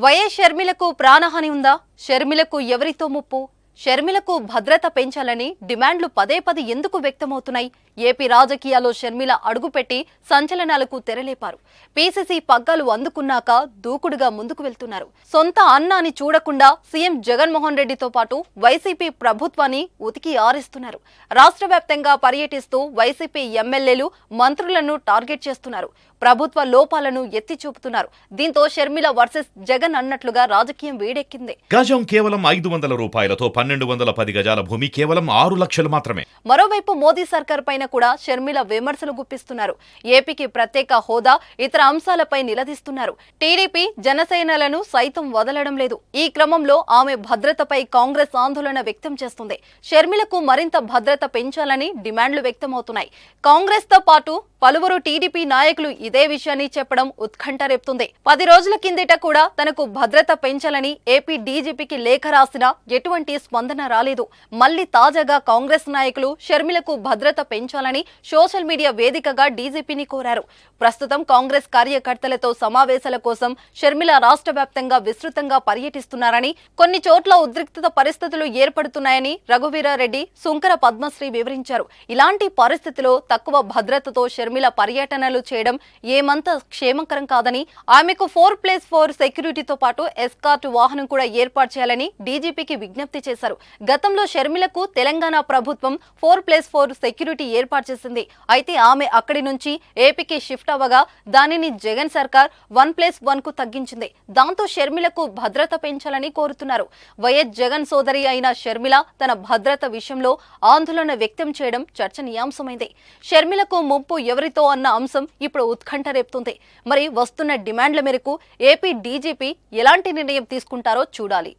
YS షర్మిలకు ప్రాణహాని ఉందా? షర్మిలకు ఎవరితో ముప్పు? షర్మిలకు భద్రత పెంచాలని డిమాండ్లు పదే పదే ఎందుకు వ్యక్తమవుతున్నాయి? ఏపీ రాజకీయాల్లో షర్మిల అడుగుపెట్టి సంచలనాలకు తెరలేపారు. పీసీసీ పగ్గాలు అందుకున్నాక దూకుడుగా ముందుకు వెళ్తున్నారు. సొంత అన్నాని చూడకుండా సీఎం జగన్మోహన్ రెడ్డితో పాటు వైసీపీ ప్రభుత్వాన్ని ఉతికి ఆరేస్తున్నారు. రాష్ట్ర వ్యాప్తంగా పర్యటిస్తూ వైసీపీ ఎమ్మెల్యేలు, మంత్రులను టార్గెట్ చేస్తున్నారు. ప్రభుత్వ లోపాలను ఎత్తి చూపుతున్నారు. దీంతో షర్మిల వర్సెస్ జగన్ అన్నట్లుగా రాజకీయం వేడెక్కింది. గజం కేవలం 500 రూపాయలతో 1210 గజాల భూమి కేవలం 6 లక్షలు మాత్రమే. మరోవైపు మోదీ సర్కార్ పైన కూడా షర్మిల విమర్శలు గుప్పిస్తున్నారు. ఏపీకి ప్రత్యేక హోదా, ఇతర అంశాలపై నిలదీస్తున్నారు. టీడీపీ, జనసేనలను సైతం వదలడం లేదు. ఈ క్రమంలో ఆమె భద్రతపై కాంగ్రెస్ ఆందోళన వ్యక్తం చేస్తుంది. షర్మిలకు మరింత భద్రత పెంచాలని డిమాండ్లు వ్యక్తమవుతున్నాయి. కాంగ్రెస్ తో పాటు పలువురు టీడీపీ నాయకులు ఇదే విషయాన్ని చెప్పడం ఉత్కంఠ రేపుతుంది. 10 రోజుల కిందట కూడా తనకు భద్రత పెంచాలని ఏపీ డీజీపీకి లేఖ రాసినా ఎటువంటి స్పందన రాలేదు. మళ్లీ తాజాగా కాంగ్రెస్ నాయకులు షర్మిలకు భద్రత పెంచాలని సోషల్ మీడియా వేదికగా డీజీపీని కోరారు. ప్రస్తుతం కాంగ్రెస్ కార్యకర్తలతో సమావేశాల కోసం షర్మిల రాష్ట్ర వ్యాప్తంగా విస్తృతంగా పర్యటిస్తున్నారని, కొన్ని చోట్ల ఉద్రిక్తత పరిస్థితులు ఏర్పడుతున్నాయని రఘువీరారెడ్డి, సుంకర పద్మశ్రీ వివరించారు. ఇలాంటి పరిస్థితిలో తక్కువ భద్రతతో షర్మిల పర్యటనలు చేయడం ఏమంత క్షేమకరం కాదని, ఆమెకు 4+4 సెక్యూరిటీతో పాటు ఎస్కార్ట్ వాహనం కూడా ఏర్పాటు చేయాలని డీజీపీకి విజ్ఞప్తి చేశారు. గతంలో షర్మిలకు తెలంగాణ ప్రభుత్వం 4+4 సెక్యూరిటీ ఏర్పాటు చేసింది. అయితే ఆమె అక్కడి నుంచి ఏపీకి షిఫ్ట్ అవ్వగా దానిని జగన్ సర్కార్ 1+1 కు తగ్గించింది. దాంతో షర్మిలకు భద్రత పెంచాలని కోరుతున్నారు. వైఎస్ జగన్ సోదరి అయిన షర్మిల తన భద్రత విషయంలో ఆందోళన వ్యక్తం చేయడం చర్చనీయాంశమైంది. షర్మిలకు ముప్పు ఎవరితో అన్న అంశం ఇప్పుడు ఉత్కంఠ రేపుతుంది. మరి వస్తున్న డిమాండ్ల మేరకు ఏపీ డీజీపీ ఎలాంటి నిర్ణయం తీసుకుంటారో చూడాలి.